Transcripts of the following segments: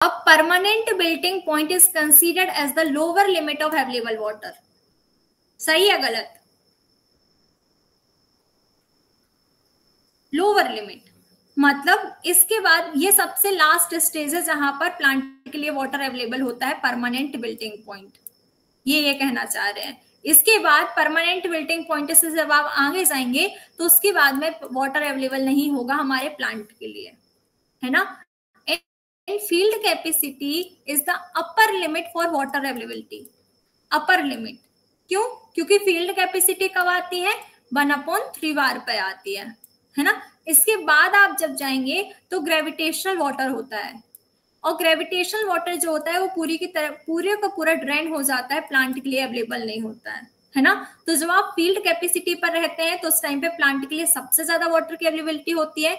A permanent wilting point is considered as the lower limit of available water. सही है गलत? Lower limit मतलब इसके बाद ये सबसे लास्ट स्टेज है जहां पर प्लांट के लिए वाटर अवेलेबल होता है, परमानेंट विल्टिंग पॉइंट, ये कहना चाह रहे हैं। इसके बाद परमानेंट विल्टिंग पॉइंट से जब आप आगे जाएंगे तो उसके बाद में वाटर अवेलेबल नहीं होगा हमारे प्लांट के लिए, है ना। And field capacity is the upper limit for water availability. Upper limit क्यों? क्योंकि फील्ड कैपेसिटी कब आती है? 1/3 बार पे आती है ना। इसके बाद आप जब जाएंगे तो ग्रेविटेशनल वाटर होता है, और ग्रेविटेशनल वाटर जो होता है वो पूरे का पूरा ड्रेन हो जाता है, प्लांट के लिए अवेलेबल नहीं होता है ना। तो जब आप फील्ड कैपेसिटी पर रहते हैं तो उस टाइम पे प्लांट के लिए सबसे ज्यादा वाटर की अवेलेबिलिटी होती है।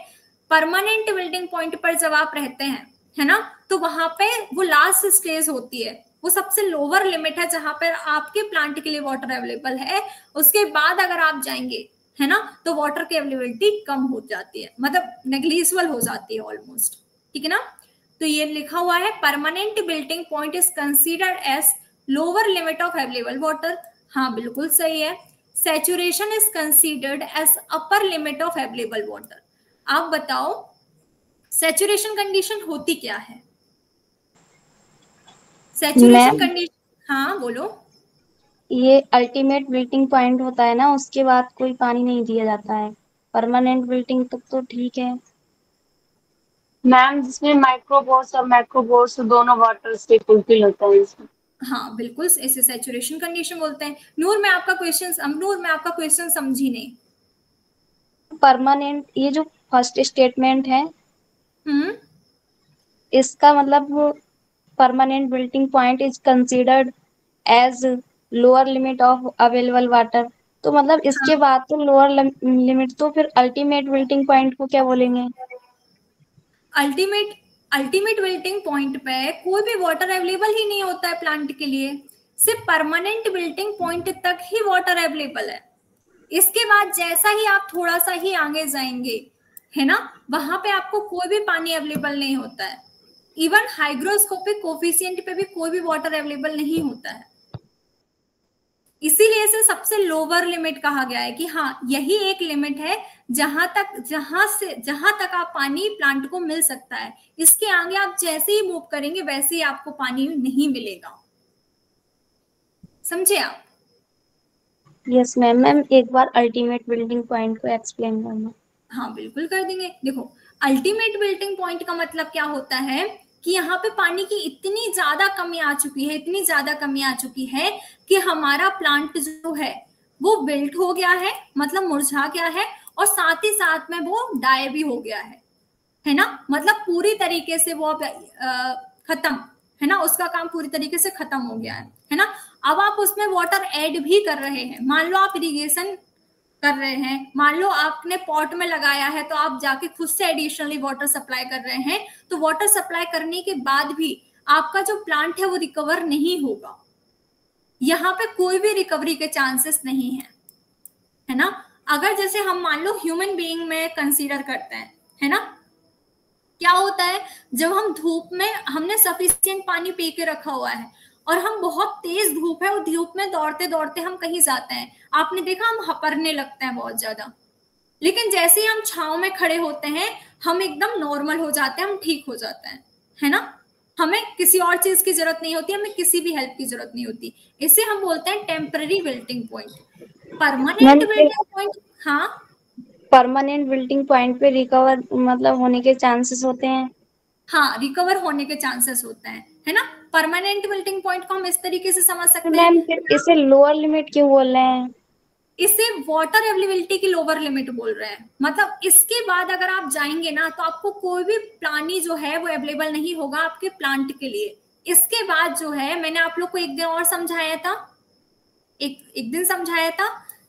परमानेंट विल्टिंग पॉइंट पर जब आप रहते हैं, है ना, तो वहां पे वो लास्ट स्टेज होती है, वो सबसे लोअर लिमिट है जहां पर आपके प्लांट के लिए वाटर अवेलेबल है। उसके बाद अगर आप जाएंगे, है ना, तो वाटर की अवेलेबिलिटी कम हो जाती है, मतलब नेग्लिजिबल हो जाती है ऑलमोस्ट, ठीक है ना। तो ये लिखा हुआ है permanent wilting point is considered as lower limit of available water. हाँ बिल्कुल सही है। Saturation is considered as upper limit of available water. आप बताओ सैचुरेशन कंडीशन होती क्या है? सैचुरेशन कंडीशन, हाँ बोलो। ये अल्टीमेट विल्टिंग पॉइंट होता है ना, उसके बाद कोई पानी नहीं दिया जाता है। परमानेंट विल्टिंग तक तो ठीक है मैम, जिसमें माइक्रोबोर्स और मैक्रोबोर्स दोनों वाटर से फुलफिल होता है इसमें। हाँ बिल्कुल, इसे सैचुरेशन कंडीशन बोलते हैं। नूर मैं आपका क्वेश्चन समझी नहीं। परमानेंट, ये जो फर्स्ट स्टेटमेंट है इसका मतलब permanent wilting point is considered as lower limit of available water, तो मतलब इसके बाद तो लोअर लिमिट, तो फिर अल्टीमेट विल्टिंग पॉइंट को क्या बोलेंगे? अल्टीमेट विल्टिंग पॉइंट पे कोई भी वाटर अवेलेबल ही नहीं होता है प्लांट के लिए, सिर्फ परमानेंट विल्टिंग पॉइंट तक ही वाटर अवेलेबल है। इसके बाद जैसा ही आप थोड़ा सा ही आगे जाएंगे, है ना, वहां पे आपको कोई भी पानी अवेलेबल नहीं होता है। इवन हाइग्रोस्कोपिक कोफिशिएंट पे भी कोई भी वाटर अवेलेबल नहीं होता है। इसीलिए इसे सबसे लोअर लिमिट कहा गया है कि हाँ यही एक लिमिट है जहां तक आप पानी प्लांट को मिल सकता है। इसके आगे आप जैसे ही मूव करेंगे वैसे ही आपको पानी नहीं मिलेगा। समझे आप? Yes ma'am. मैम एक बार अल्टीमेट विल्टिंग पॉइंट को एक्सप्लेन करना। हाँ बिल्कुल कर देंगे। देखो अल्टीमेट विल्टिंग पॉइंट का मतलब क्या होता है कि यहाँ पे पानी की इतनी ज्यादा कमी आ चुकी है कि हमारा प्लांट जो है वो विल्ट हो गया है, मतलब मुरझा गया है, और साथ ही साथ में वो डाई भी हो गया है ना, मतलब पूरी तरीके से वो खत्म, है ना, उसका काम पूरी तरीके से खत्म हो गया है ना। अब आप उसमें वाटर ऐड भी कर रहे हैं, मान लो आप इरिगेशन कर रहे हैं, मान लो आपने पॉट में लगाया है तो आप जाके खुद से एडिशनली वाटर सप्लाई कर रहे हैं, तो वाटर सप्लाई करने के बाद भी आपका जो प्लांट है वो रिकवर नहीं होगा। यहाँ पे कोई भी रिकवरी के चांसेस नहीं है ना। अगर जैसे हम मान लो ह्यूमन बीइंग में कंसीडर करते हैं, है ना, क्या होता है जब हम धूप में, हमने सफिशिएंट पानी पी के रखा हुआ है और हम बहुत तेज धूप है, और धूप में दौड़ते दौड़ते हम कहीं जाते हैं, आपने देखा हम हपरने लगते हैं बहुत ज्यादा, लेकिन जैसे ही हम छाव में खड़े होते हैं हम एकदम नॉर्मल हो जाते हैं, हम ठीक हो जाते हैं, है ना। हमें किसी और चीज की जरूरत नहीं होती, हमें किसी भी हेल्प की जरूरत नहीं होती। इसे हम बोलते हैं temporary wilting point. Permanent wilting point, हाँ परमानेंट विल्टिंग पॉइंट पे रिकवर मतलब होने के चांसेस होते हैं? हाँ रिकवर होने के चांसेस होते हैं, है ना। परमानेंट विल्टिंग पॉइंट को हम इस तरीके से समझ तो सकते हैं, मैम फिर इसे लोअर लिमिट क्यों बोल रहे हैं? इसे वाटर अवेलेबिलिटी की लोअर लिमिट बोल रहे हैं। मतलब इसके बाद अगर आप जाएंगे ना तो आपको कोई भी पानी जो है वो अवेलेबल नहीं होगा आपके प्लांट के लिए। इसके बाद जो है, मैंने आप लोग को एक दिन और समझाया था, एक दिन समझाया था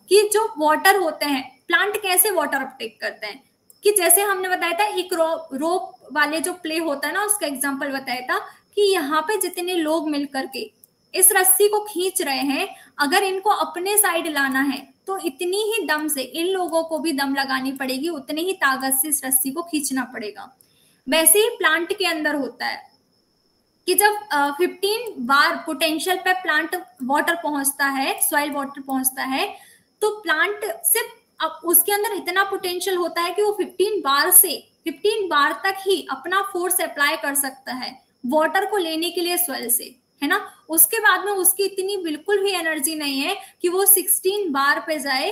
कि जो वाटर होते हैं, प्लांट कैसे वाटर अपटेक करते हैं, कि जैसे हमने बताया था एक रोप वाले जो प्ले होता है ना, उसका एग्जांपल बताया था कि यहाँ पे जितने लोग मिल करके इस रस्सी को खींच रहे हैं, अगर इनको अपने साइड लाना है तो इतनी ही दम से इन लोगों को भी दम लगानी पड़ेगी, उतनी ही ताकत से इस रस्सी को खींचना पड़ेगा। वैसे ही प्लांट के अंदर होता है, कि जब 15 बार पोटेंशियल पे प्लांट वाटर पहुंचता है, सॉइल वाटर पहुंचता है, तो प्लांट सिर्फ अब उसके अंदर इतना पोटेंशियल होता है कि वो 15 बार तक ही अपना फोर्स अप्लाई कर सकता है वाटर को लेने के लिए सॉइल से, है ना। उसके बाद में उसकी इतनी बिल्कुल भी एनर्जी नहीं है कि वो 16 बार पे जाए,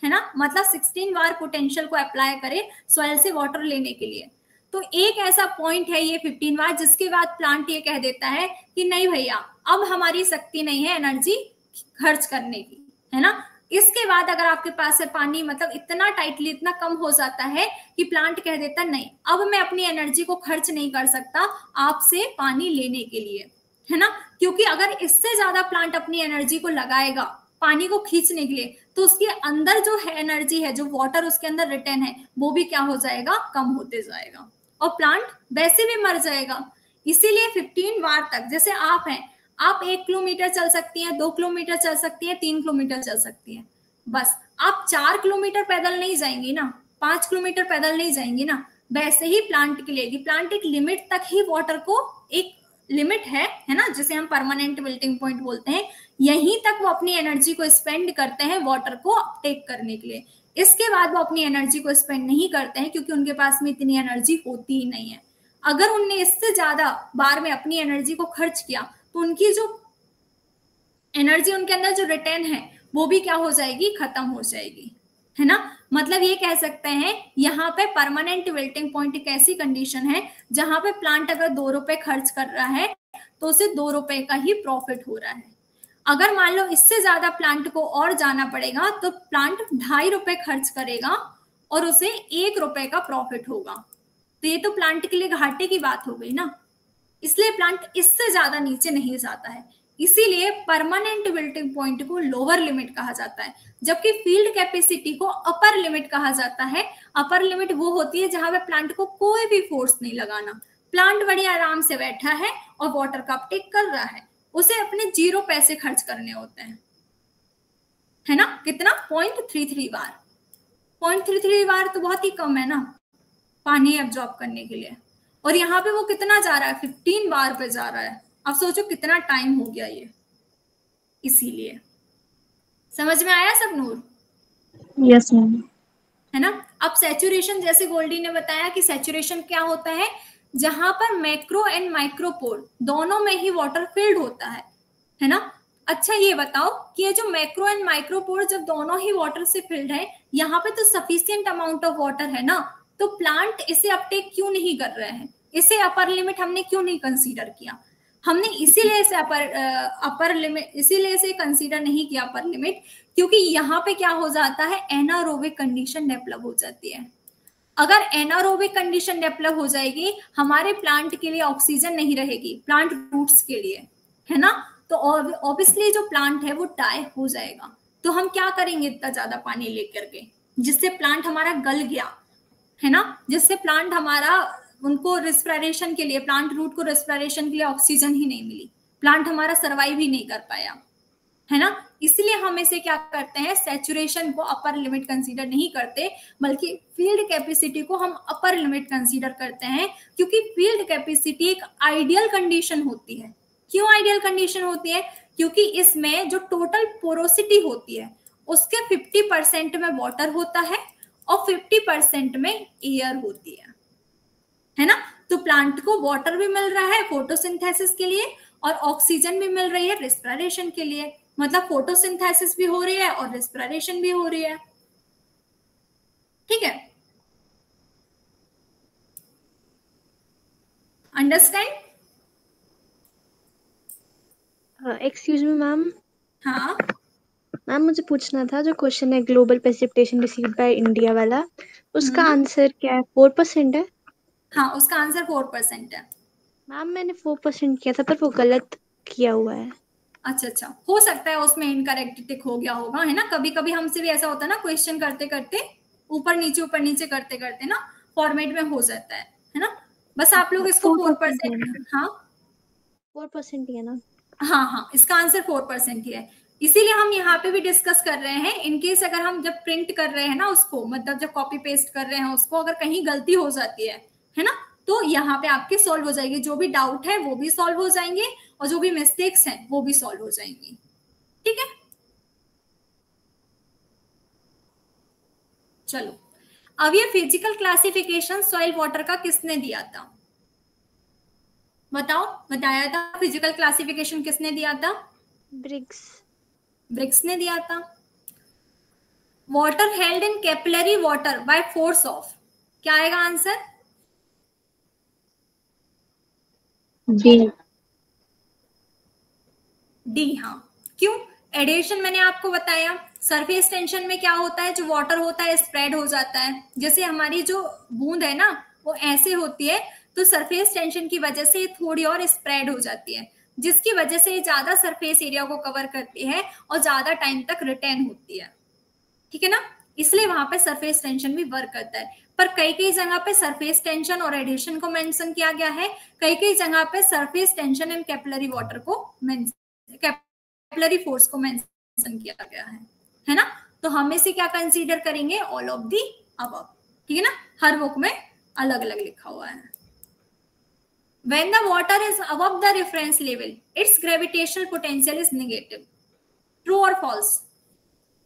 है ना, मतलब 16 बार पोटेंशियल को अप्लाई करे सॉइल से वाटर लेने के लिए। तो एक ऐसा पॉइंट है ये 15 बार, जिसके बाद प्लांट ये कह देता है कि नहीं भैया, अब हमारी शक्ति नहीं है एनर्जी खर्च करने की, है ना। इसके बाद अगर आपके पास से पानी मतलब इतना टाइटली इतना कम हो जाता है कि प्लांट कह देता नहीं, अब मैं अपनी एनर्जी को खर्च नहीं कर सकता आपसे पानी लेने के लिए, है ना। क्योंकि अगर इससे ज्यादा प्लांट अपनी एनर्जी को लगाएगा पानी को खींचने के लिए, तो उसके अंदर जो है एनर्जी है, जो वाटर उसके अंदर रिटर्न है, वो भी क्या हो जाएगा, कम होते जाएगा, और प्लांट वैसे भी मर जाएगा। इसीलिए 15 बार तक, जैसे आप हैं, आप 1 किलोमीटर चल सकती हैं, 2 किलोमीटर चल सकती हैं, 3 किलोमीटर चल सकती हैं, बस। आप 4 किलोमीटर पैदल नहीं जाएंगी ना, 5 किलोमीटर पैदल नहीं जाएंगी ना। वैसे ही प्लांट के लिए प्लांट एक लिमिट तक ही वाटर को, एक लिमिट है ना, जिसे हम परमानेंट विल्टिंग पॉइंट बोलते हैं, यहीं तक वो अपनी एनर्जी को स्पेंड करते हैं वाटर को अपटेक करने के लिए। इसके बाद वो अपनी एनर्जी को स्पेंड नहीं करते हैं, क्योंकि उनके पास में इतनी एनर्जी होती ही नहीं है। अगर उनने इससे ज्यादा बार में अपनी एनर्जी को खर्च किया, तो उनकी जो एनर्जी उनके अंदर जो रिटर्न है, वो भी क्या हो जाएगी, खत्म हो जाएगी, है ना। मतलब ये कह सकते हैं यहाँ पे परमानेंट विल्टिंग पॉइंट एक ऐसी कंडीशन है जहां पे प्लांट अगर 2 रुपए खर्च कर रहा है तो उसे 2 रुपए का ही प्रॉफिट हो रहा है। अगर मान लो इससे ज्यादा प्लांट को और जाना पड़ेगा, तो प्लांट 2.5 रुपए खर्च करेगा और उसे 1 रुपए का प्रॉफिट होगा। तो ये तो प्लांट के लिए घाटे की बात हो गई ना। इसलिए प्लांट इससे ज्यादा नीचे नहीं जाता है। इसीलिए परमानेंट विल्टिंग पॉइंट को लोअर लिमिट कहा जाता है, जबकि फील्ड कैपेसिटी को अपर लिमिट कहा जाता है। अपर लिमिट वो होती है जहां पे प्लांट को कोई भी फोर्स नहीं लगाना, प्लांट बड़ी आराम से बैठा है और वाटर का अपटेक कर रहा है, उसे अपने 0 पैसे खर्च करने होते हैं, है ना। कितना, 0.33 बार। 0.33 बार तो बहुत ही कम है ना पानी एब्जॉर्ब करने के लिए, और यहाँ पे वो कितना जा रहा है, 15 बार पे जा रहा है। अब सोचो कितना टाइम हो गया ये। इसीलिए समझ में आया सब नूर? Yes ma'am. है ना। अब सैचुरेशन, जैसे गोल्डी ने बताया कि सैचुरेशन क्या होता है, जहां पर मैक्रो एंड माइक्रोपोर दोनों में ही वाटर फिल्ड होता है ना। अच्छा ये बताओ कि ये जो मैक्रो एंड माइक्रोपोर जब दोनों ही वाटर से फिल्ड है, यहाँ पे तो सफिशिएंट अमाउंट ऑफ वाटर है ना, तो प्लांट इसे अपटेक क्यों नहीं कर रहे हैं? इसे अपर लिमिट हमने क्यों नहीं कंसीडर किया? हमने इसीलिए इसे अपर लिमिट इसीलिए इसे कंसीडर नहीं किया अपर लिमिट, क्योंकि यहाँ पे क्या हो जाता है, एनारोबिक कंडीशन डेवलप हो जाती है। अगर एनारोबिक कंडीशन डेवलप हो जाएगी, हमारे प्लांट के लिए ऑक्सीजन नहीं रहेगी, प्लांट रूट्स के लिए, है ना, तो ऑब्वियसली जो प्लांट है वो डाई हो जाएगा। तो हम क्या करेंगे इतना ज्यादा पानी लेकर के, जिससे प्लांट हमारा गल गया, है ना, जिससे प्लांट हमारा, उनको रेस्पिरेशन के लिए, प्लांट रूट को रेस्पिरेशन के लिए ऑक्सीजन ही नहीं मिली, प्लांट हमारा सर्वाइव ही नहीं कर पाया, है ना। इसलिए हम इसे क्या करते हैं, सैचुरेशन को अपर लिमिट कंसीडर नहीं करते, बल्कि फील्ड कैपेसिटी को हम अपर लिमिट कंसीडर करते हैं, क्योंकि फील्ड कैपेसिटी एक आइडियल कंडीशन होती है। क्यों आइडियल कंडीशन होती है? क्योंकि इसमें जो टोटल पोरोसिटी होती है उसके 50% में वाटर होता है और 50% में एयर होती है ना। तो प्लांट को वाटर भी मिल रहा है फोटोसिंथेसिस के लिए और ऑक्सीजन भी मिल रही है रेस्पिरेशन के लिए, मतलब फोटोसिंथेसिस भी हो रही है और रेस्पिरेशन भी हो रही है, ठीक है। अंडरस्टैंड? Excuse me ma'am. हाँ मैम मुझे पूछना था, जो क्वेश्चन है global precipitation received by India वाला, उसका आंसर क्या है? 4% है? हाँ, उसका आंसर 4% है। मैम मैंने 4% किया था, पर वो गलत किया हुआ है। अच्छा, हो सकता है उसमें इनकरेक्ट टिक हो गया होगा, है ना। कभी कभी हमसे भी ऐसा होता है ना, क्वेश्चन करते करते ऊपर नीचे करते करते ना फॉर्मेट में हो जाता है ना। बस आप लोग इसको 4%, हाँ 4% ही है ना? हाँ, इसका आंसर 4% ही है। इसीलिए हम यहाँ पे भी डिस्कस कर रहे हैं, इनकेस अगर हम जब प्रिंट कर रहे हैं ना उसको, मतलब जब कॉपी पेस्ट कर रहे हैं उसको, अगर कहीं गलती हो जाती है ना, तो यहाँ पे आपके सॉल्व हो जाएगी, जो भी डाउट है वो भी सॉल्व हो जाएंगे और जो भी मिस्टेक्स हैं वो भी सॉल्व हो जाएंगी। ठीक है, चलो अब ये फिजिकल क्लासिफिकेशन सॉइल वाटर का किसने दिया था, बताओ, बताया था फिजिकल क्लासिफिकेशन किसने दिया था? ब्रिग्स ने दिया था। Water held in capillary water by force of, क्या आएगा आंसर? डी। हाँ, क्यों? एडेशन मैंने आपको बताया, सरफेस टेंशन में क्या होता है, जो वाटर होता है स्प्रेड हो जाता है, जैसे हमारी जो बूंद है ना वो ऐसे होती है, तो सरफेस टेंशन की वजह से थोड़ी और स्प्रेड हो जाती है, जिसकी वजह से ज्यादा सरफेस एरिया को कवर करती है और ज्यादा टाइम तक रिटेन होती है। ठीक है ना, इसलिए वहां पे सरफेस टेंशन भी वर्क करता है। पर कई कई जगह पे सरफेस टेंशन और एडिशन को मेंशन किया गया है, कई कई जगह पे surface tension and capillary water को कैपिलरी फोर्स को मेंशन किया गया है ना। तो हम इसे क्या कंसीडर करेंगे? All of the above. ठीक है ना, हर बुक में अलग अलग लिखा हुआ है। When the water is above the reference level, its gravitational potential is negative. True or false?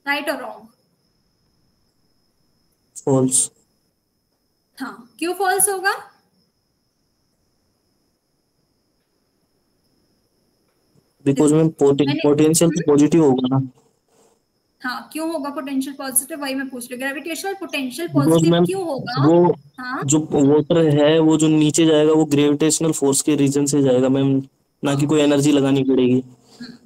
Right or wrong? false. हाँ, क्यों false होगा? बिकॉज में पोटेंशियल तो पॉजिटिव होगा ना। हाँ, क्यों होगा पोटेंशियल पॉजिटिव? वही मैं पूछ रही हूँ, gravitational potential because positive ma'am क्यों होगा? वो हाँ, जो वाटर है वो जो नीचे जाएगा वो ग्रेविटेशनल फोर्स के रीजन से जाएगा मैम, ना कि कोई एनर्जी लगानी पड़ेगी।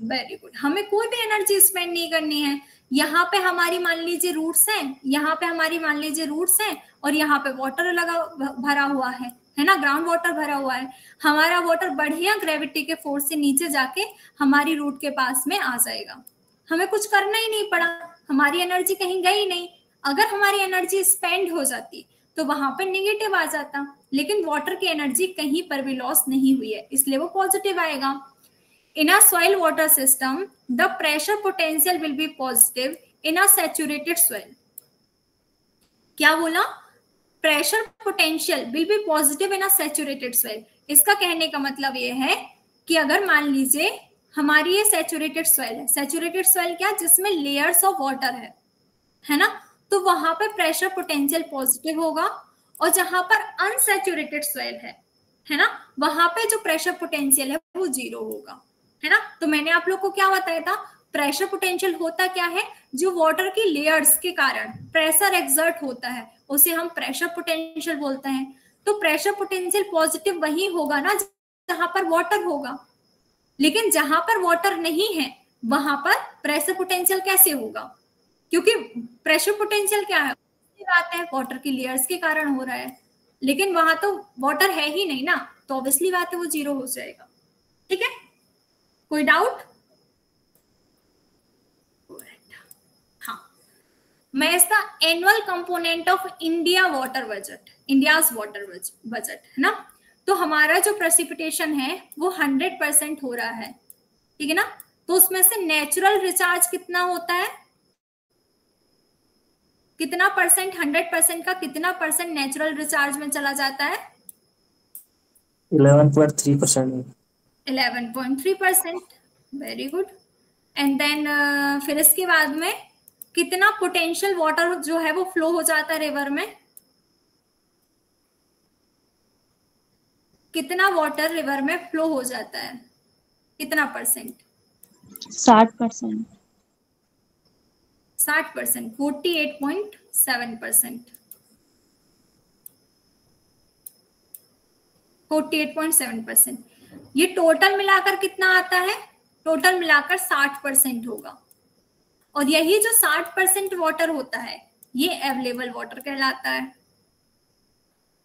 Very good. हमें कोई भी एनर्जी स्पेंड नहीं करनी है। यहाँ पे हमारी मान लीजिए रूट्स हैं, यहाँ पे हमारी मान लीजिए रूट्स हैं और यहाँ पे वाटर लगा भरा हुआ है ना, ग्राउंड वाटर भरा हुआ है। हमारा वाटर बढ़िया ग्रेविटी के फोर्स से नीचे जाके हमारी रूट के पास में आ जाएगा। हमें कुछ करना ही नहीं पड़ा, हमारी एनर्जी कहीं गई नहीं। अगर हमारी एनर्जी स्पेंड हो जाती तो वहां पे नेगेटिव आ जाता, लेकिन वाटर की एनर्जी कहीं पर भी लॉस नहीं हुई है, इसलिए वो पॉजिटिव आएगा। In a soil water system, the pressure potential will be positive in a saturated soil. क्या बोला? Pressure potential will be positive in a saturated soil. इसका कहने का मतलब ये है कि अगर मान लीजिए हमारी ये सैचुरेटेड सॉइल है, सैचुरेटेड सॉइल क्या, जिसमें लेयर्स ऑफ वाटर है ना, तो वहां पर प्रेशर पोटेंशियल पॉजिटिव होगा। और जहां पर अनसैचुरेटेड सॉइल है ना, वहां पे जो प्रेशर पोटेंशियल है वो 0 होगा, है ना। तो मैंने आप लोग को क्या बताया था, प्रेशर पोटेंशियल होता क्या है, जो वाटर की लेयर्स के कारण प्रेशर एक्सर्ट होता है उसे हम प्रेशर पोटेंशियल बोलते हैं। तो प्रेशर पोटेंशियल पॉजिटिव वही होगा ना जहां पर वाटर होगा, लेकिन जहां पर वाटर नहीं है वहां पर प्रेशर पोटेंशियल कैसे होगा? क्योंकि प्रेशर पोटेंशियल क्या है, बात है वाटर की लेयर्स के कारण हो रहा है, लेकिन वहां तो वाटर है ही नहीं ना, तो ऑब्वियसली बात है वो 0 हो जाएगा। ठीक है, कोई डाउट? हाँ, मैं इसका annual component of India water budget, India's water budget है ना, तो हमारा जो प्रेसिपिटेशन है वो 100% हो रहा है। ठीक है ना, तो उसमें से नेचुरल रिचार्ज कितना होता है, कितना परसेंट? 100% का कितना परसेंट नेचुरल रिचार्ज में चला जाता है? 11.3%। 11.3%, वेरी गुड। एंड देन फिर इसके बाद में कितना पोटेंशियल वाटर जो है वो फ्लो हो जाता है रिवर में? कितना वाटर रिवर में फ्लो हो जाता है, कितना परसेंट? 60%। 60%, 48.7%। 48.7%। ये टोटल मिलाकर कितना आता है? टोटल मिलाकर 60% होगा। और यही जो 60% वाटर होता है ये अवेलेबल वाटर कहलाता है।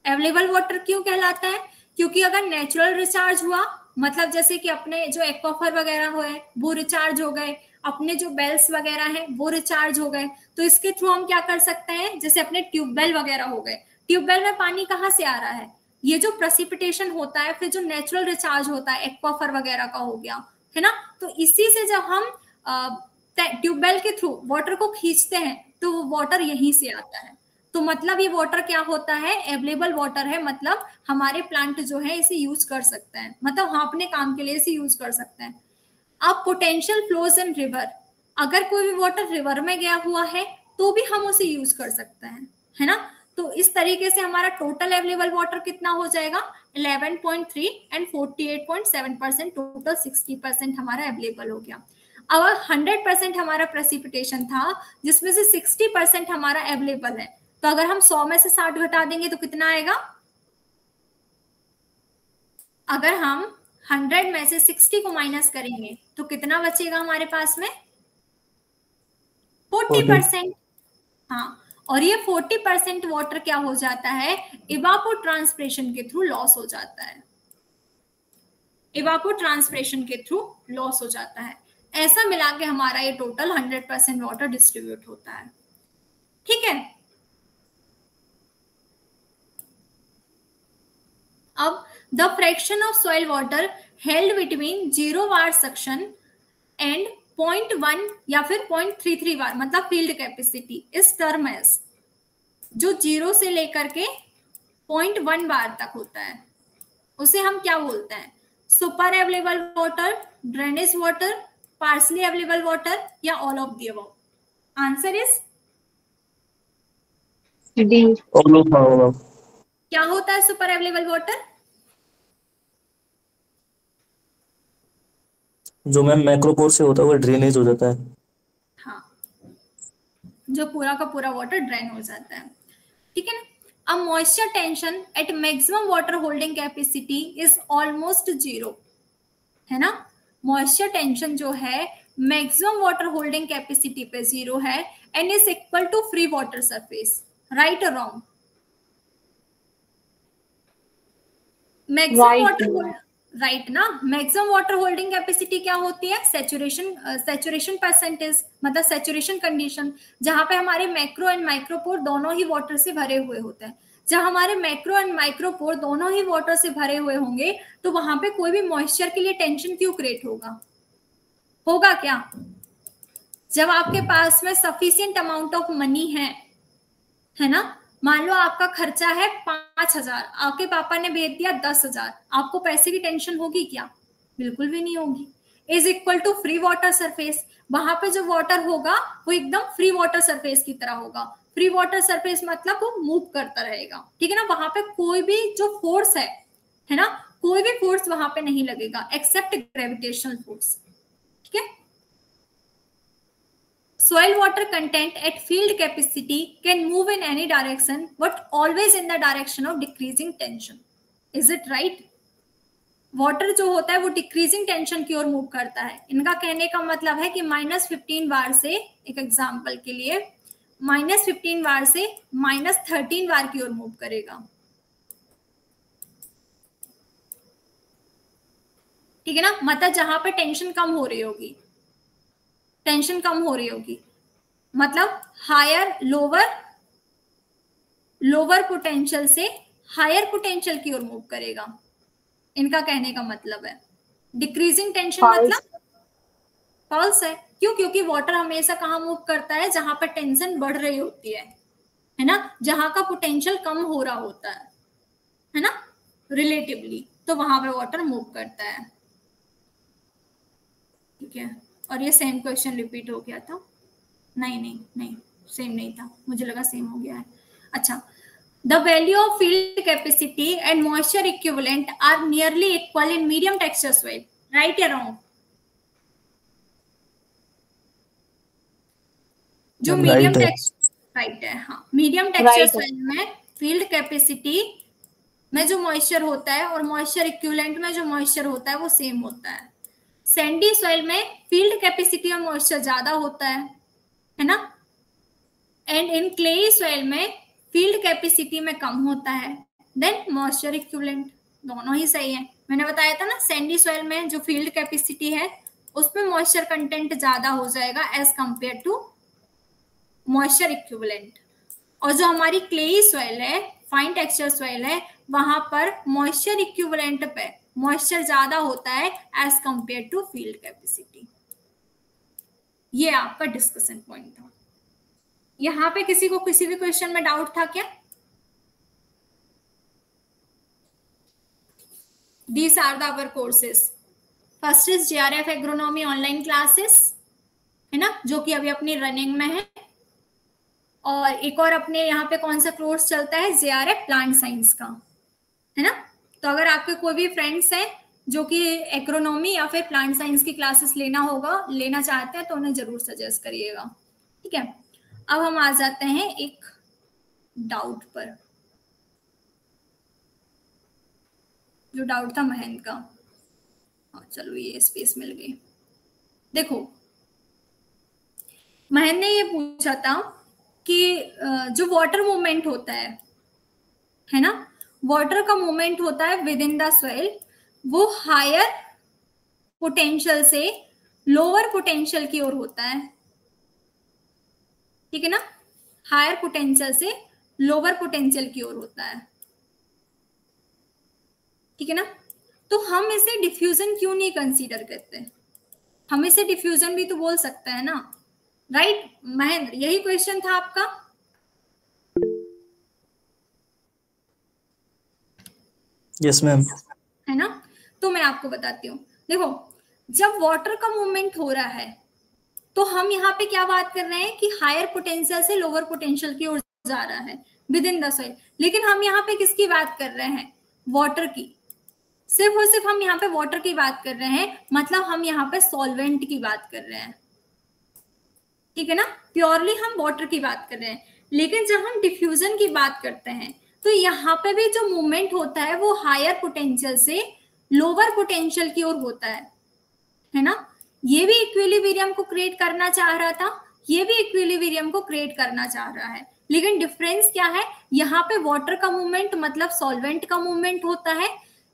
अवेलेबल वाटर क्यों कहलाता है? क्योंकि अगर नेचुरल रिचार्ज हुआ, मतलब जैसे कि अपने जो एक्वाफर वगैरह हुए वो रिचार्ज हो गए, अपने जो बेल्स वगैरह हैं वो रिचार्ज हो गए, तो इसके थ्रू हम क्या कर सकते हैं, जैसे अपने ट्यूबवेल वगैरह हो गए, ट्यूबवेल में पानी कहाँ से आ रहा है? ये जो प्रेसिपिटेशन होता है, फिर जो नेचुरल रिचार्ज होता है एक्वाफर वगैरह का हो गया, है ना, तो इसी से जब हम ट्यूबवेल के थ्रू वाटर को खींचते हैं तो वो वाटर यहीं से आता है। तो मतलब ये वाटर क्या होता है, अवेलेबल वाटर है, मतलब हमारे प्लांट जो है इसे यूज कर सकता है, मतलब हम अपने काम के लिए इसे यूज कर सकते हैं। अब पोटेंशियल फ्लोज इन रिवर, अगर कोई भी वाटर रिवर में गया हुआ है तो भी हम उसे यूज कर सकते हैं, है ना। तो इस तरीके से हमारा टोटल अवेलेबल वाटर कितना हो जाएगा 11.3 एंड 48.7%, टोटल 60% हमारा अवेलेबल हो गया। अब 100% हमारा प्रेसिपिटेशन था जिसमें से 60% हमारा अवेलेबल है, तो अगर हम 100 में से 60 घटा देंगे तो कितना आएगा, अगर हम 100 में से 60 को माइनस करेंगे तो कितना बचेगा हमारे पास में 40%। हाँ, और ये 40% वाटर क्या हो जाता है, इवापोट्रांसपिरेशन के थ्रू लॉस हो जाता है, इवापोट्रांसपिरेशन के थ्रू लॉस हो जाता है। ऐसा मिला के हमारा ये टोटल 100% वाटर डिस्ट्रीब्यूट होता है, ठीक है। अब the fraction of soil water held between 0 bar suction and 0.1 या फिर 0.33 बार, मतलब फील्ड कैपेसिटी, इस टर्म एज, जो 0 से लेकर के 0.1 बार तक होता है, उसे हम क्या बोलते हैं, super available water, drainage water, partially available water, या all of the above. Answer is D. क्या होता है सुपर अवेलेबल वाटर, जो मैम मैक्रोपोर से होता है वो ड्रेनेज हो जाता है। हाँ, जो पूरा का पूरा वाटर ड्रेन हो जाता है, ठीक है ना। अब moisture tension eight maximum water holding capacity is almost 0, है ना। मॉइस्चर टेंशन जो है मैक्सिमम वाटर होल्डिंग कैपेसिटी पे 0 है and is equal to free water surface, right और रॉन्ग। मैक्सिमम वाटर, राइट ना, मैक्सिमम वाटर होल्डिंग कैपेसिटी क्या होती है, सैचुरेशन परसेंटेज, मतलब सैचुरेशन कंडीशन, जहां पे हमारे मैक्रो एंड माइक्रोपोर दोनों ही वाटर से भरे हुए होते हैं। जब हमारे मैक्रो एंड माइक्रोपोर दोनों ही वाटर से भरे हुए होंगे तो वहां पे कोई भी मॉइस्चर के लिए टेंशन क्यों क्रिएट होगा, होगा क्या, जब आपके पास में सफिशिएंट अमाउंट ऑफ मनी है ना। मान लो आपका खर्चा है 5,000, आपके पापा ने भेज दिया 10,000, आपको पैसे की टेंशन होगी क्या, बिल्कुल भी नहीं होगी। Is equal to free water surface, वहां पे जो वाटर होगा वो एकदम फ्री वाटर सरफेस की तरह होगा। फ्री वाटर सरफेस मतलब वो मूव करता रहेगा, ठीक है ना। वहां पे कोई भी जो फोर्स है ना, कोई भी फोर्स वहां पे नहीं लगेगा एक्सेप्ट ग्रेविटेशनल फोर्स, ठीक है। Soil water content at field capacity can move in any direction, but always in the direction of decreasing tension. Is it right? Water जो होता है वो डिक्रीजिंग टेंशन की ओर मूव करता है। इनका कहने का मतलब है कि -15 बार से, एक एग्जांपल के लिए, -15 बार से -13 बार की ओर मूव करेगा, ठीक है ना। मतलब जहां पे टेंशन कम हो रही होगी, टेंशन कम हो रही होगी, मतलब हायर लोअर पोटेंशियल से हायर पोटेंशियल की ओर मूव करेगा, इनका कहने का मतलब है। डिक्रीजिंग टेंशन मतलब फॉल्स है, क्यों, क्योंकि वाटर हमेशा कहाँ मूव करता है, जहां पर टेंशन बढ़ रही होती है ना, जहां का पोटेंशियल कम हो रहा होता है ना, रिलेटिवली, तो वहां पे वाटर मूव करता है, ठीक है। और ये सेम क्वेश्चन रिपीट हो गया था, नहीं सेम नहीं था, मुझे लगा सेम हो गया है। अच्छा, the value of field capacity and moisture equivalent are nearly equal in medium texture soil, right या रॉन्ग। जो मीडियम टेक्सचर, राइट है, हाँ, मीडियम टेक्सचर सॉइल में फील्ड कैपेसिटी में जो मॉइस्चर होता है और मॉइस्चर इक्विवेलेंट में जो मॉइस्चर होता है वो सेम होता है। सैंडी सॉइल में फील्ड कैपेसिटी और मॉइस्चर ज्यादा होता है ना, एंड इन क्लेई सॉइल में फील्ड कैपेसिटी में कम होता है देन मॉइस्चर इक्विवेलेंट, दोनों ही सही है। मैंने बताया था ना, सैंडी सॉइल में जो फील्ड कैपेसिटी है उसमें मॉइस्चर कंटेंट ज्यादा हो जाएगा as compare to moisture equivalent, और जो हमारी क्लेई सॉइल है, फाइन टेक्सचर सॉइल है, वहां पर मॉइस्चर इक्विवेलेंट पे मॉइस्चर ज्यादा होता है as compare to field capacity. ये आपका डिस्कशन पॉइंट था। यहाँ पे किसी को किसी भी क्वेश्चन में डाउट था क्या? These are the our courses. First is JRF agronomy online classes, है ना, जो कि अभी अपनी रनिंग में है। और एक और अपने यहाँ पे कौन सा कोर्स चलता है, JRF प्लांट साइंस का, है ना। तो अगर आपके कोई भी फ्रेंड्स हैं जो कि एग्रोनॉमी या फिर प्लांट साइंस की क्लासेस लेना चाहते हैं तो उन्हें जरूर सजेस्ट करिएगा, ठीक है। अब हम आ जाते हैं एक डाउट पर, जो डाउट था महेंद्र का। हाँ चलो ये स्पेस मिल गई। देखो महेंद्र ने ये पूछा था कि जो वाटर मूवमेंट होता है ना, वाटर का मूवमेंट होता है विद इन द सॉइल, वो हायर पोटेंशियल से लोअर पोटेंशियल की ओर होता है, ठीक है ना। हायर पोटेंशियल से लोअर पोटेंशियल की ओर होता है, ठीक है ना। तो हम इसे डिफ्यूजन क्यों नहीं कंसीडर करते? हम इसे डिफ्यूजन भी तो बोल सकते हैं ना, राइट महेंद्र? यही क्वेश्चन था आपका। Yes ma'am. है ना। तो मैं आपको बताती हूँ, देखो जब वाटर का मूवमेंट हो रहा है तो हम यहाँ पे क्या बात कर रहे हैं कि हायर पोटेंशियल से लोअर पोटेंशियल की ओर जा रहा है विद इन द सॉइल। लेकिन हम यहाँ पे किसकी बात कर रहे हैं? वाटर की। सिर्फ और सिर्फ हम यहाँ पे वाटर की बात कर रहे हैं, मतलब हम यहाँ पे सॉल्वेंट की बात कर रहे हैं, ठीक है ना। प्योरली हम वाटर की बात कर रहे हैं। लेकिन जब हम डिफ्यूजन की बात करते हैं तो यहाँ पे भी जो मूवमेंट होता है वो हायर पोटेंशियल से लोअर पोटेंशियल की ओर होता है ना। ये भी इक्विलिब्रियम को क्रिएट करना चाह रहा था, ये भी इक्विलिब्रियम को क्रिएट करना चाह रहा है। लेकिन डिफरेंस क्या है? यहाँ पे वाटर का मूवमेंट मतलब सॉल्वेंट का मूवमेंट होता है,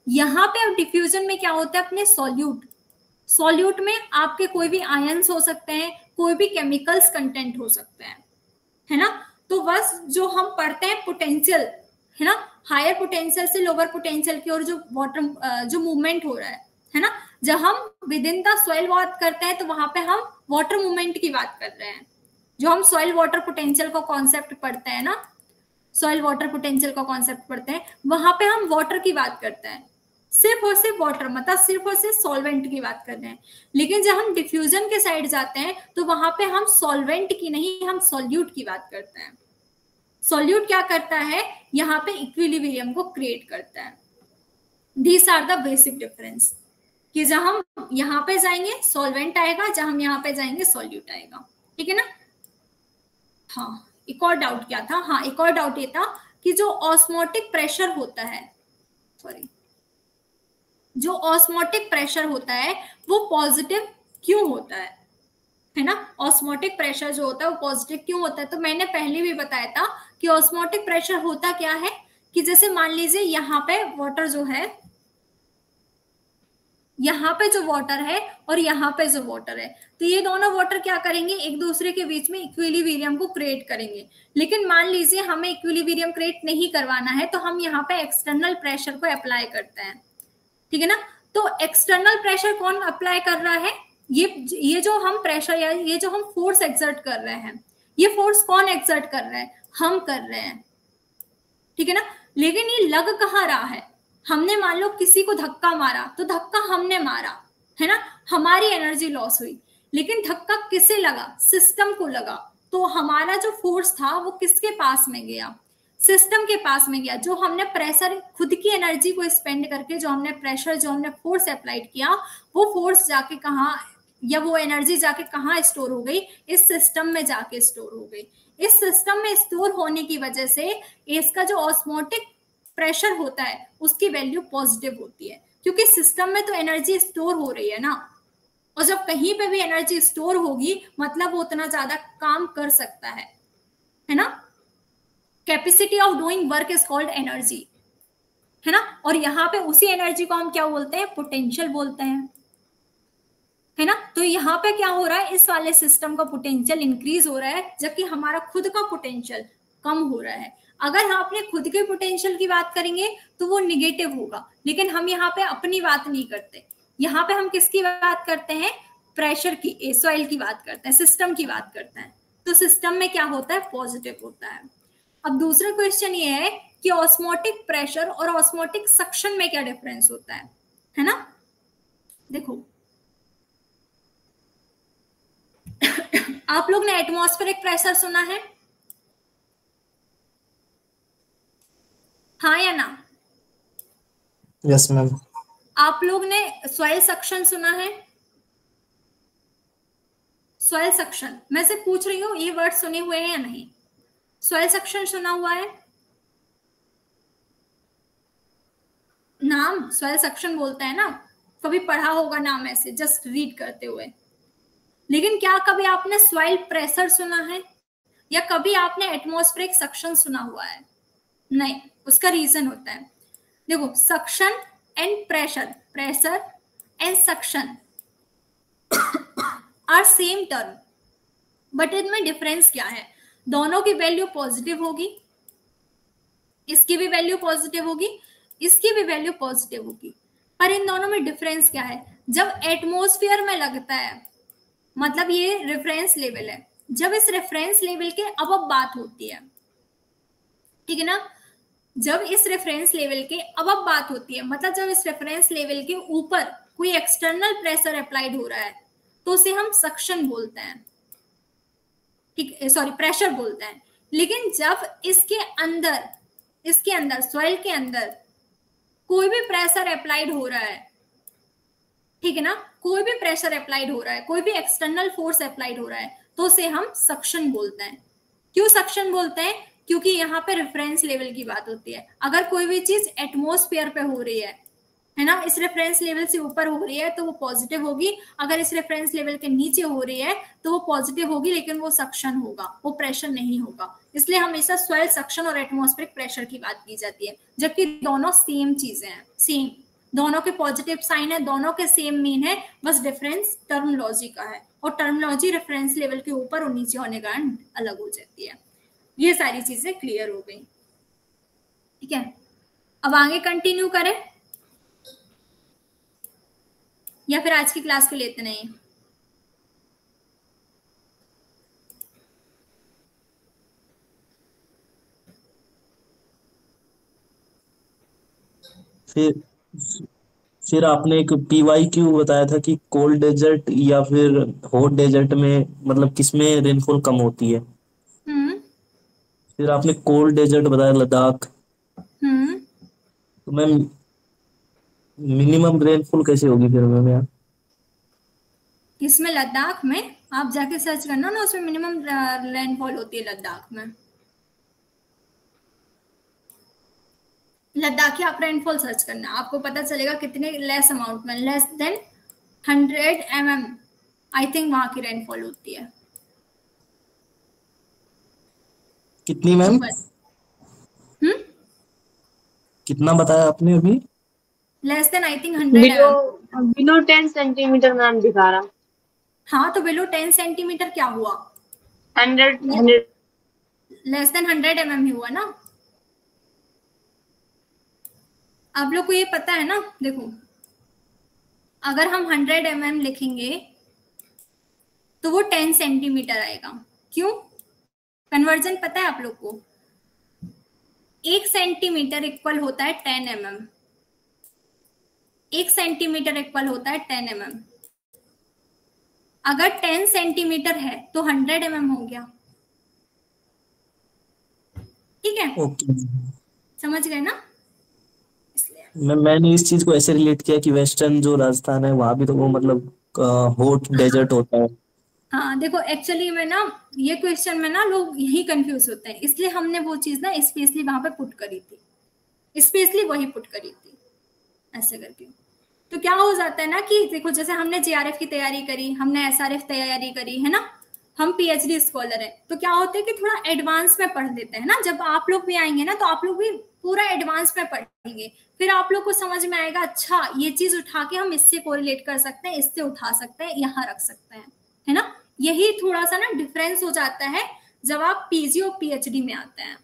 यहाँ पे अब डिफ्यूजन में क्या होता है? अपने सॉल्यूट में आपके कोई भी आयंस हो सकते हैं, कोई भी केमिकल्स कंटेंट हो सकते हैं, है ना। तो बस जो हम पढ़ते हैं पोटेंशियल, है ना, हायर पोटेंशियल से लोअर पोटेंशियल की ओर जो वाटर जो मूवमेंट हो रहा है ना। जब हम विद इन द सॉइल बात करते हैं तो वहां पे हम वाटर मूवमेंट की बात कर रहे हैं। जो हम सॉइल वाटर पोटेंशियल का कॉन्सेप्ट पढ़ते हैं ना, सॉइल वाटर पोटेंशियल का कॉन्सेप्ट पढ़ते हैं, वहां पे हम वाटर की बात करते हैं, सिर्फ और सिर्फ वाटर, मतलब सिर्फ और सिर्फ सॉल्वेंट की बात कर रहे हैं। लेकिन जब हम डिफ्यूजन के साइड जाते हैं तो वहां पे हम सॉल्वेंट की नहीं, हम सॉल्यूट की बात करते हैं। सॉल्यूट क्या करता है? यहाँ पे इक्विलिब्रियम को क्रिएट करता है। These are the basic difference, कि जब हम यहाँ पे जाएंगे सॉल्वेंट आएगा, जब हम यहाँ पे जाएंगे सॉल्यूट आएगा, ठीक है ना। हाँ एक और डाउट क्या था? हाँ एक और डाउट ये था कि जो ऑस्मोटिक प्रेशर होता है, सॉरी, जो ऑस्मोटिक प्रेशर होता है वो पॉजिटिव क्यों होता है ना। ऑस्मोटिक प्रेशर जो होता है वो पॉजिटिव क्यों होता है? तो मैंने पहले भी बताया था कि ऑस्मोटिक प्रेशर होता क्या है कि जैसे मान लीजिए यहाँ पे वाटर जो है, यहाँ पे जो वाटर है और यहाँ पे जो वाटर है, तो ये दोनों वाटर क्या करेंगे? एक दूसरे के बीच में इक्विलिब्रियम को क्रिएट करेंगे। लेकिन मान लीजिए हमें इक्विलिब्रियम क्रिएट नहीं करवाना है तो हम यहाँ पे एक्सटर्नल प्रेशर को अप्लाई करते हैं, ठीक है ना। तो एक्सटर्नल प्रेशर कौन अप्लाई कर रहा है? ये जो हम प्रेशर या ये जो हम फोर्स एक्सर्ट कर रहे हैं, ये फोर्स कौन एक्सर्ट कर रहा है? हम कर रहे हैं, ठीक है ना। लेकिन ये लग कहाँ रहा है? हमने मान लो किसी को धक्का मारा तो धक्का हमने मारा, है ना, हमारी एनर्जी लॉस हुई। लेकिन धक्का किसे लगा? सिस्टम को लगा। तो हमारा जो फोर्स था वो किसके पास में गया? सिस्टम के पास में गया। जो हमने प्रेशर, खुद की एनर्जी को स्पेंड करके जो हमने प्रेशर, जो हमने फोर्स अप्लाइड किया, वो फोर्स जाके कहाँ, या वो एनर्जी जाके कहाँ स्टोर हो गई? इस सिस्टम में जाके स्टोर हो गई। इस सिस्टम में स्टोर होने की वजह से इसका जो ऑस्मोटिक प्रेशर होता है उसकी वैल्यू पॉजिटिव होती है, क्योंकि सिस्टम में तो एनर्जी स्टोर हो रही है ना। और जब कहीं पे भी एनर्जी स्टोर होगी मतलब वो उतना ज्यादा काम कर सकता है ना। Capacity of doing work is called energy, है ना। और यहाँ पे उसी एनर्जी को हम क्या बोलते हैं? पोटेंशियल बोलते हैं, है ना। तो यहाँ पे क्या हो रहा है? इस वाले सिस्टम का पोटेंशियल इंक्रीज हो रहा है, जबकि हमारा खुद का पोटेंशियल कम हो रहा है। अगर हम अपने खुद के पोटेंशियल की बात करेंगे तो वो निगेटिव होगा। लेकिन हम यहाँ पे अपनी बात नहीं करते, यहाँ पे हम किसकी बात करते हैं? प्रेशर की, सॉइल की बात करते हैं, सिस्टम की बात करते हैं। तो सिस्टम में क्या होता है, पॉजिटिव होता है। अब दूसरा क्वेश्चन ये है कि ऑस्मोटिक प्रेशर और ऑस्मोटिक सक्शन में क्या डिफरेंस होता है ना। देखो आप लोग ने एटमॉस्फेरिक प्रेशर सुना है, हाँ या ना? Yes ma'am. आप लोग ने सॉइल सक्शन सुना है? सॉइल सक्शन मैं से पूछ रही हूँ, ये वर्ड सुने हुए हैं या नहीं? सॉइल सक्शन सुना हुआ है? नाम सॉइल सक्शन बोलते हैं ना, कभी पढ़ा होगा नाम ऐसे जस्ट रीड करते हुए। लेकिन क्या कभी आपने सॉइल प्रेशर सुना है या कभी आपने एटमॉस्फेरिक सक्शन सुना हुआ है? नहीं। उसका रीजन होता है, देखो suction and pressure, pressure and suction are same term, but इनमें डिफरेंस क्या है? दोनों की वैल्यू पॉजिटिव होगी, इसकी भी वैल्यू पॉजिटिव होगी, इसकी भी वैल्यू पॉजिटिव होगी, पर इन दोनों में डिफरेंस क्या है? जब एटमॉस्फेयर में लगता है, मतलब ये रेफरेंस लेवल है, जब इस रेफरेंस लेवल के अब बात होती है, ठीक है ना, जब इस रेफरेंस लेवल के अब बात होती है, मतलब जब इस रेफरेंस लेवल के ऊपर कोई एक्सटर्नल प्रेशर अप्लाइड हो रहा है तो उसे हम सक्शन बोलते हैं, ठीक है, सॉरी प्रेशर बोलते हैं। लेकिन जब इसके अंदर सॉइल के अंदर कोई भी प्रेशर अप्लाइड हो रहा है, ठीक है ना, कोई भी प्रेशर अप्लाइड हो रहा है, कोई भी एक्सटर्नल फोर्स अप्लाइड हो रहा है, तो उसे हम सक्शन बोलते हैं। क्यों सक्शन बोलते हैं? क्योंकि यहाँ पे रेफरेंस लेवल की बात होती है। अगर कोई भी चीज एटमॉस्फेयर पे हो रही है ना, इस रेफरेंस लेवल से ऊपर हो रही है तो वो पॉजिटिव होगी, अगर इस रेफरेंस लेवल के नीचे हो रही है तो वो पॉजिटिव होगी, लेकिन वो सक्शन होगा, वो प्रेशर नहीं होगा। इसलिए हमेशा सॉइल सक्शन और एटमॉस्फेरिक प्रेशर की बात की जाती है, जबकि दोनों सेम चीजें हैं, सेम, दोनों के पॉजिटिव साइन है, दोनों के सेम मीन है, बस डिफरेंस टर्मिनोलॉजी का है, और टर्मिनोलॉजी रेफरेंस लेवल के ऊपर और नीचे होने का अलग हो जाती है। ये सारी चीजें क्लियर हो गई, ठीक है। अब आगे कंटिन्यू करें या फिर आज की क्लास को लेते नहीं? फिर आपने एक PYQ बताया था कि कोल्ड डेजर्ट या फिर हॉट डेजर्ट में मतलब किसमें रेनफॉल कम होती है। फिर आपने कोल्ड डेजर्ट बताया लद्दाख। तो मैम मिनिमम रेनफॉल कैसे होगी फिर मैम यार? इसमें लद्दाख में आप जाके सर्च करना ना, उसमें मिनिमम रेनफॉल होती है लद्दाख में। लद्दाखी आप रेनफॉल सर्च करना, आपको पता चलेगा कितने लेस अमाउंट में, less than 100 mm I think वहां की रेनफॉल होती है। कितनी मैम? कितना बताया आपने अभी? Less than I think 100 mm। Below 10 centimetre ma'am दिखा रहा। हाँ तो बिलो 10 सेंटीमीटर क्या हुआ? 100 लेस देन 100 mm ही हुआ ना। आप लोग को ये पता है ना, देखो अगर हम 100 mm लिखेंगे तो वो 10 सेंटीमीटर आएगा। क्यों? कन्वर्जन पता है आप लोग को? 1 सेंटीमीटर इक्वल होता है 10 mm। 1 सेंटीमीटर इक्वल होता है 10 mm। अगर 10 सेंटीमीटर है तो 100 mm हो गया, ठीक है? ओके समझ गए ना? मैंने इस चीज को ऐसे रिलेट किया कि वेस्टर्न जो राजस्थान है वहां भी तो वो मतलब हॉट डेजर्ट होता है। हाँ देखो एक्चुअली में ना ये क्वेश्चन में ना लोग यही कंफ्यूज होते हैं, इसलिए हमने वो चीज ना स्पेशली वहां पे पुट करी थी, स्पेशली वही पुट करी थी ऐसे करके। तो क्या हो जाता है ना कि देखो जैसे हमने JRF की तैयारी करी, हमने SRF तैयारी करी है ना, हम PhD स्कॉलर है, तो क्या होता है कि थोड़ा एडवांस में पढ़ लेते हैं ना। जब आप लोग भी आएंगे ना तो आप लोग भी पूरा एडवांस में पढ़ेंगे, फिर आप लोग को समझ में आएगा अच्छा ये चीज उठा के हम इससे कोरिलेट कर सकते हैं, इससे उठा सकते हैं, यहाँ रख सकते हैं, है ना। यही थोड़ा सा ना डिफरेंस हो जाता है जब आप PG और PhD में आते हैं,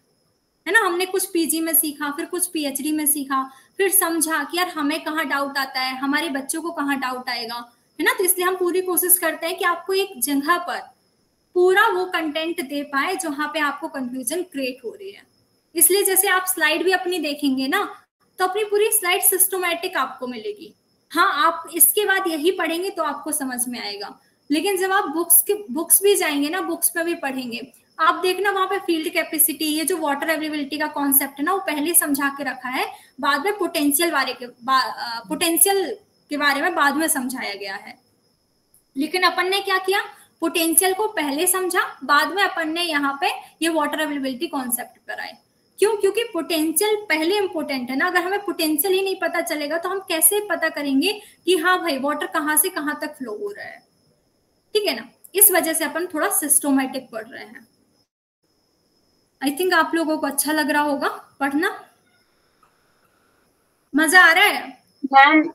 है ना। हमने कुछ PG में सीखा, फिर कुछ PhD में सीखा, फिर समझा कि यार हमें कहाँ डाउट आता है, हमारे बच्चों को कहाँ डाउट आएगा, है ना। तो इसलिए हम पूरी कोशिश करते हैं कि आपको एक जगह पर पूरा वो कंटेंट दे पाए जहां पे आपको कंफ्यूजन क्रिएट हो रही है। इसलिए जैसे आप स्लाइड भी अपनी देखेंगे ना, तो अपनी पूरी स्लाइड सिस्टमैटिक आपको मिलेगी। हाँ, आप इसके बाद यही पढ़ेंगे तो आपको समझ में आएगा, लेकिन जब आप बुक्स भी जाएंगे ना, बुक्स में भी पढ़ेंगे, आप देखना वहां पे फील्ड कैपेसिटी, ये जो वाटर अवेलेबिलिटी का कॉन्सेप्ट है ना, वो पहले समझा के रखा है, बाद में पोटेंशियल के बारे में बाद में समझाया गया है। लेकिन अपन ने क्या किया, पोटेंशियल को पहले समझा, बाद में अपन ने यहाँ पे ये वाटर अवेलेबिलिटी कॉन्सेप्ट पर आए। क्यों? क्योंकि पोटेंशियल पहले इंपॉर्टेंट है ना। अगर हमें पोटेंशियल ही नहीं पता चलेगा तो हम कैसे पता करेंगे कि हाँ भाई वाटर कहाँ से कहाँ तक फ्लो हो रहा है, ठीक है ना। इस वजह से अपन थोड़ा सिस्टमैटिक पढ़ रहे हैं। आई थिंक आप लोगों को अच्छा लग रहा होगा पढ़ना, मजा आ रहा है मैम।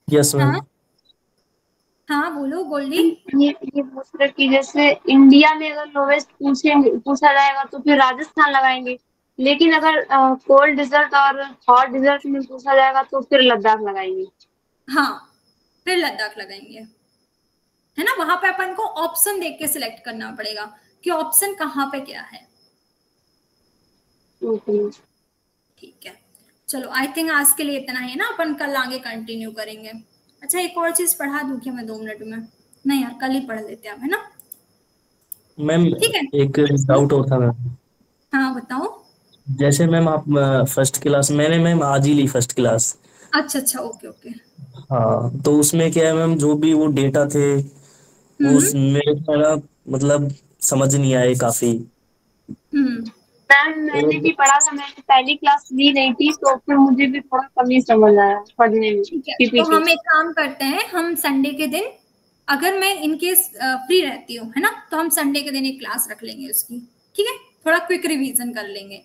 Yes ma'am. हाँ बोलो गोल्डी। ये पूछ रहे कि जैसे इंडिया में अगर लोवेस्ट पूछा जाएगा तो फिर राजस्थान लगाएंगे, लेकिन अगर कोल्ड डिजर्ट और हॉट डिजर्ट में पूछा जाएगा तो फिर लद्दाख लगाएंगे। हाँ, फिर लद्दाख लगाएंगे, है ना। वहां पे अपन को ऑप्शन देख के सिलेक्ट करना पड़ेगा कि ऑप्शन कहाँ पे क्या है। ठीक है, चलो आई थिंक आज के लिए इतना ही है ना, अपन कल आगे कंटिन्यू करेंगे। अच्छा, एक और चीज पढ़ा दूं क्या मैं 2 मिनट में? नहीं यार, कल ही पढ़ लेते हैं, है ना। मैम ठीक है, एक डाउट और था मैम। हाँ बताओ। जैसे मैम आप फर्स्ट क्लास, मैंने मैम आज ही ली फर्स्ट क्लास। अच्छा, ओके ओके। हाँ, तो उसमें क्या है मैम, जो भी वो डेटा थे वो मेरे को ना मतलब समझ नहीं आए काफी। मैम मैंने भी पढ़ा था, मैंने पहली क्लास ली नहीं थी तो फिर मुझे भी थोड़ा कम ही समझ आया पढ़ने में। ठीक है, तो हम एक काम करते हैं, हम संडे के दिन, अगर मैं इनकेस फ्री रहती हूँ, है ना, तो हम संडे के दिन एक क्लास रख लेंगे उसकी, ठीक है। थोड़ा क्विक रिवीजन कर लेंगे,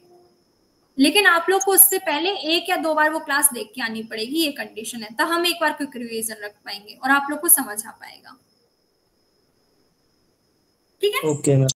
लेकिन आप लोग को उससे पहले 1 या 2 बार वो क्लास देख के आनी पड़ेगी, ये कंडीशन है, तब हम एक बार क्विक रिवीजन रख पाएंगे और आप लोग को समझ आ पाएगा, ठीक है। Okay ma'am.